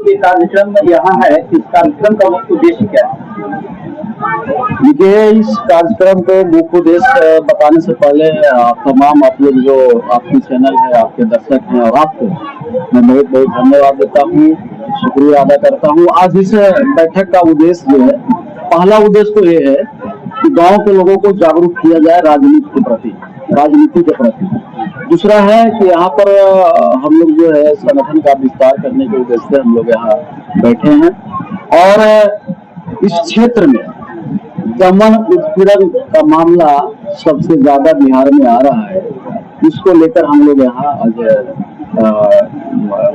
ये कार्यक्रम यहाँ है, इस कार्यक्रम का मुख्य उद्देश्य क्या है? देखिए, इस कार्यक्रम को मुख्य उद्देश्य बताने से पहले तमाम आप लोग जो आपकी चैनल है, आपके दर्शक हैं और आपको मैं बहुत बहुत धन्यवाद देता हूँ, शुक्रिया अदा करता हूँ। आज इस बैठक का उद्देश्य जो है, पहला उद्देश्य तो ये है कि गांव के लोगों को जागरूक किया जाए राजनीति के प्रति। दूसरा है कि यहाँ पर हम लोग जो है संगठन का विस्तार करने के उद्देश्य से हम लोग यहाँ बैठे हैं और इस क्षेत्र में दमन उत्पीड़न का मामला सबसे ज्यादा बिहार में आ रहा है। इसको लेकर हम लोग यहाँ आज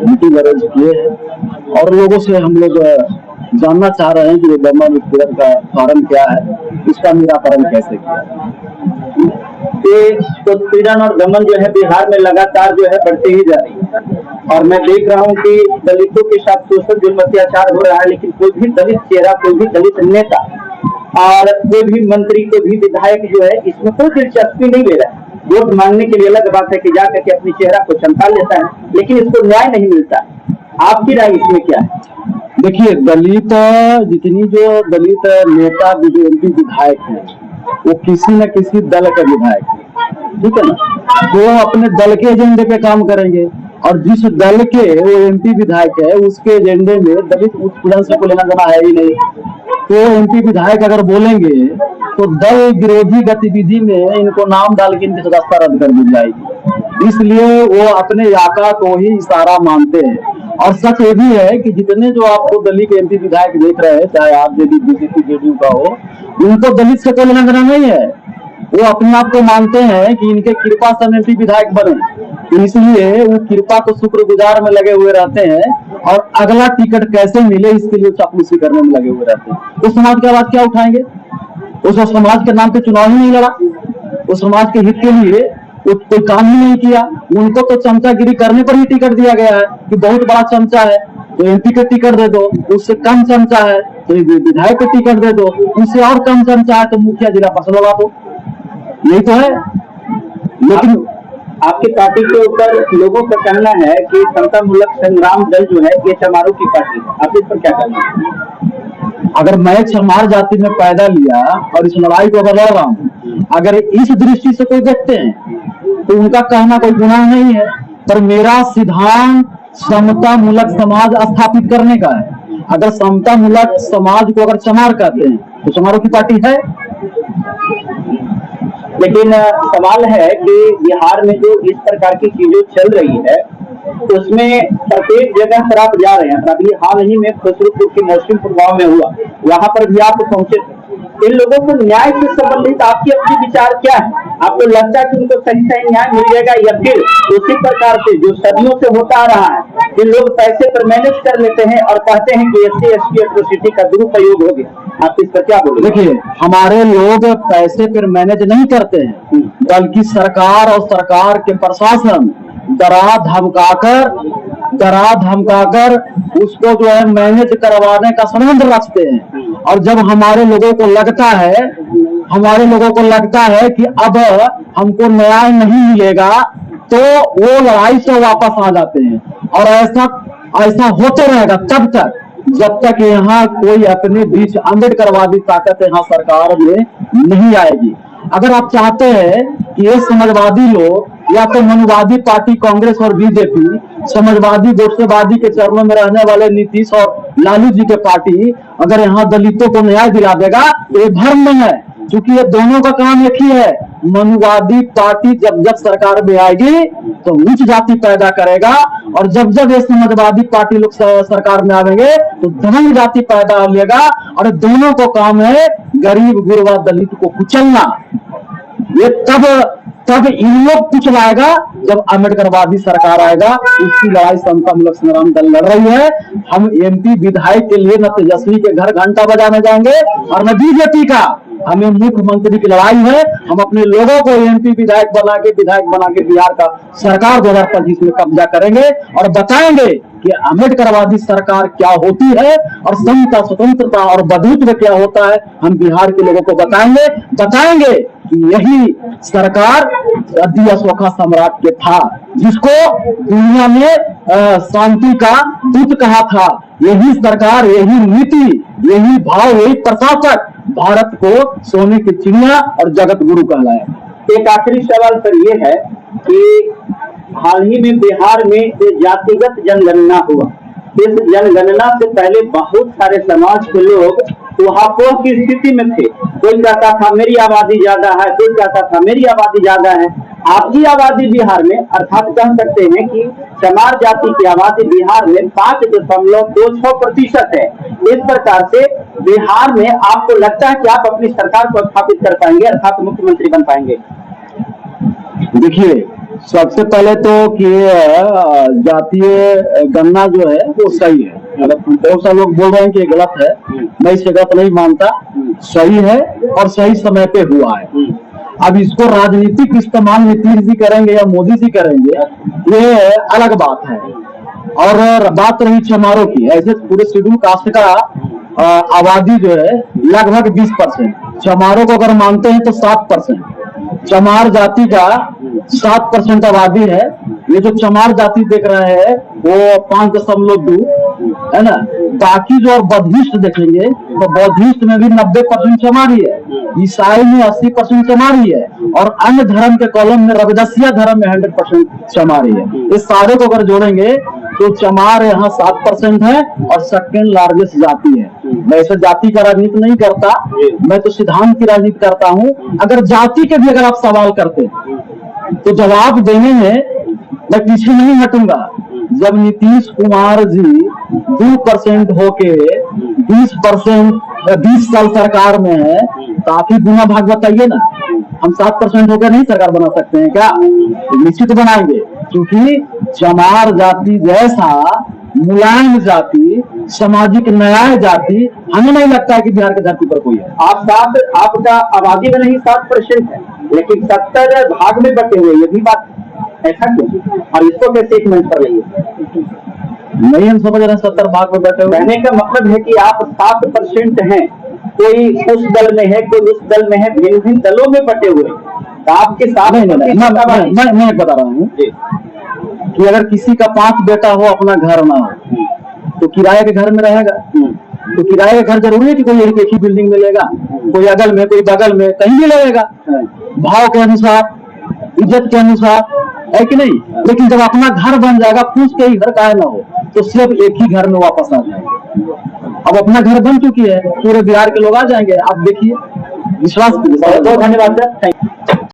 मीटिंग अरेंज किए हैं और लोगों से हम लोग जानना चाह रहे हैं कि ये दमन उत्पीड़न का कारण क्या है, इसका निराकरण कैसे किया जाए। ये उत्पीड़न और दमन जो है बिहार में लगातार जो है बढ़ते ही जा रही है और मैं देख रहा हूँ कि दलितों के साथ शोषण जुल्म अत्याचार हो रहा है, लेकिन कोई भी दलित चेहरा, कोई भी दलित नेता और कोई भी मंत्री, कोई भी विधायक जो है इसमें कोई दिलचस्पी नहीं ले रहा है। वोट मांगने के लिए अलग बात है कि जाकर के अपनी चेहरा को चमका लेता है, लेकिन इसको न्याय नहीं मिलता। आपकी राय इसमें क्या है? देखिए, जितनी जो दलित नेता एमपी विधायक है वो किसी न किसी दल के विधायक है, ठीक है ना। वो अपने दल के एजेंडे पे काम करेंगे और जिस दल के वो एमपी विधायक है उसके एजेंडे में दलित उत्पीड़न से कोई लेना देना है ही नहीं। तो एमपी विधायक अगर बोलेंगे तो दल विरोधी गतिविधि में इनको नाम डाल के इनकी सदस्यता रद्द कर दी जाएगी। इसलिए वो अपने इलाका को ही इशारा मानते हैं। और सच ये भी है कि जितने जो आपको दलित एमपी विधायक देख रहे हैं, चाहे आप बीजेपी जेडीयू का हो, उनको दलित से कोई लेना देना नहीं है। वो अपने आप को मानते हैं कि इनके कृपा से एमपी विधायक बने, इसलिए वो कृपा को शुक्रगुजार में लगे हुए रहते हैं और अगला टिकट कैसे मिले इसके लिए चापलूसी करने में लगे हुए रहते हैं। उस समाज की आवाज क्या उठाएंगे? उस समाज के नाम पे चुनाव ही नहीं लड़ा, उस समाज के हित के लिए कोई काम ही नहीं किया। उनको तो चमचागिरी करने पर ही टिकट दिया गया है कि बहुत बड़ा चमचा है तो एमपी को टिकट दे दो, उससे कम चमचा है तो विधायक को टिकट दे दो, उससे और कम चमचा है तो मुखिया जिला पसंद लगा दो। यही तो है। लेकिन आपकी पार्टी के ऊपर लोगों का कहना है कि समता मूलक संग्राम दल जो है ये चमारों की पार्टी है, आप इस पर क्या कहना है? अगर मैं चमार जाति में पैदा लिया और इस लड़ाई को अगर लड़ रहा हूँ, अगर इस दृष्टि से कोई देखते हैं तो उनका कहना कोई गुनाह नहीं है, पर मेरा सिद्धांत समता मूलक समाज स्थापित करने का है। अगर समता मूलक समाज को अगर चमार कहते हैं तो चमारों की पार्टी है। लेकिन सवाल है कि बिहार में जो इस प्रकार की चीजें चल रही है उसमें प्रत्येक जगह पर आप जा रहे हैं। अभी हाल ही में खुसरूपुर के मौसमपुर गांव में हुआ, वहां पर भी आप पहुंचे। इन लोगों को न्याय से संबंधित आपकी अपनी विचार क्या है? आपको लगता है कि उनको सही सही न्याय मिल जाएगा या फिर उसी प्रकार से जो सदियों से होता आ रहा है कि लोग पैसे पर मैनेज कर लेते हैं और कहते हैं कि SC ST एट्रोसिटी का दुरुपयोग हो गया? आप इस पर क्या बोलेंगे? देखिए, हमारे लोग पैसे पर मैनेज नहीं करते हैं, बल्कि सरकार और सरकार के प्रशासन डरा धमकाकर उसको जो है मैनेज करवाने का संबंध रखते हैं। और जब हमारे लोगों को लगता है कि अब हमको न्याय नहीं मिलेगा तो वो लड़ाई से वापस आ जाते हैं। और ऐसा होते रहेगा तब तक जब तक यहाँ कोई अपने बीच अम्बेडकरवादी ताकत यहाँ सरकार में नहीं आएगी। अगर आप चाहते हैं कि ये समाजवादी लोग या तो मनुवादी पार्टी कांग्रेस और बीजेपी, समाजवादी गोष्ठवादी के चरणों में रहने वाले नीतीश और लालू जी के पार्टी अगर यहाँ दलितों को न्याय दिला देगा तो ये भ्रम नहीं है, क्योंकि ये दोनों का काम एक ही है। मनुवादी पार्टी जब सरकार में आएगी तो उच्च जाति पैदा करेगा और जब ये समाजवादी पार्टी लोग सरकार में आएंगे तो धन जाति पैदा हो लेगा। और दोनों को काम है गरीब गुरबा दलित को कुचलना। ये तब इन लोग कुछ लाएगा जब अम्बेडकरवादी सरकार आएगा। इसकी लड़ाई समता मूलक संग्राम दल लड़ रही है। हम एमपी विधायक के लिए न तेजस्वी के घर घंटा बजाने जाएंगे और न बीजेपी का। हमें मुख्यमंत्री की लड़ाई है। हम अपने लोगों को एमपी विधायक बना के बिहार का सरकार 2025 में कब्जा करेंगे और बताएंगे कि अम्बेडकरवादी सरकार क्या होती है और समता, स्वतंत्रता और बंधुत्व क्या होता है। हम बिहार के लोगों को बताएंगे कि यही सरकार अशोका सम्राट के था, जिसको दुनिया में शांति का दूत कहा था, यही सरकार, यही नीति, यही भाव, यही प्रशासक भारत को सोने की चिड़िया और जगत गुरु कहलाया। एक आखिरी सवाल सर ये है कि हाल ही में बिहार में ये जातिगत जनगणना हुआ। इस जनगणना से पहले बहुत सारे समाज के लोग उहापोह की स्थिति में थे। कोई कहता था मेरी आबादी ज्यादा है, कोई कहता था मेरी आबादी ज्यादा है। आपकी आबादी बिहार में, अर्थात कह सकते हैं कि चमार जाति की आबादी बिहार में 5.26% है। इस प्रकार से बिहार में आपको लगता है कि आप अपनी सरकार को स्थापित कर पाएंगे, अर्थात मुख्यमंत्री बन पाएंगे? देखिए, सबसे पहले तो कि जातीय गणना जो है वो सही है। बहुत सारे लोग बोल रहे हैं कि ये गलत है, मैं इसे गलत नहीं मानता, सही है और सही समय पे हुआ है। अब इसको राजनीतिक इस्तेमाल नीतीश जी करेंगे या मोदी जी करेंगे, ये अलग बात है। और बात रही चमारों की, ऐसे पूरे शेड्यूल कास्ट का आबादी जो है लगभग 20%, चमारों को अगर मानते हैं तो 7%। चमार जाति का 7% आबादी है। ये जो चमार जाति देख रहे हैं वो 5.2 है ना। बाकी जो और बौद्धिस्ट देखेंगे तो बौद्धिस्ट में भी 90% चमारी है, ईसाई में 80% चमारी है और अन्य धर्म के कॉलम में रविदासिया धर्म में 100% चमारी है। इस सारे को अगर जोड़ेंगे तो चमार यहाँ 7% है और सेकेंड लार्जेस्ट जाति है। मैं ऐसे जाति का राजनीति नहीं करता, मैं तो सिद्धांत की राजनीति करता हूँ। अगर जाति के भी अगर आप सवाल करते तो जवाब देने में मैं पीछे नहीं हटूंगा। जब नीतीश कुमार जी 2% होके 20% 20 साल सरकार में है, काफी गुना भाग बताइए ना। हम 7% होकर नहीं सरकार बना सकते हैं क्या? निश्चित बनाएंगे, क्योंकि चमार जाति जैसा मुलायम जाति, सामाजिक न्याय जाति हमें नहीं लगता है कि बिहार की धरती पर कोई है। आपका आबादी में नहीं 7% है, लेकिन 70 भाग में बटे हुए, ये भी बात ऐसा क्यों? और इसको कैसे एक मंच पर लाइए? नहीं, हम समझ रहे हैं 70 भाग में बटे हुए। कहने का मतलब है कि आप 7% हैं, कोई उस दल में है, कोई उस दल में है, भिन्न भिन्न दलों में बटे हुए। तो आपके साथ मैं बता रहा हूँ कि अगर किसी का 5 बेटा हो, अपना घर ना हो, तो किराए के घर में रहेगा। तो किराए का घर जरूरी है कि कोई एक ही बिल्डिंग में लेगा, कोई अगल में, कोई बगल में, कहीं भी लगेगा, भाव के अनुसार, इज्जत के अनुसार, है कि नहीं? लेकिन जब अपना घर बन जाएगा, पूछ के ही घर का ना हो, तो सिर्फ एक ही घर में वापस आ जाएगा। अब अपना घर बन चुकी है, पूरे बिहार के लोग आ जाएंगे। आप देखिए, विश्वास कीजिए। बहुत धन्यवाद सर।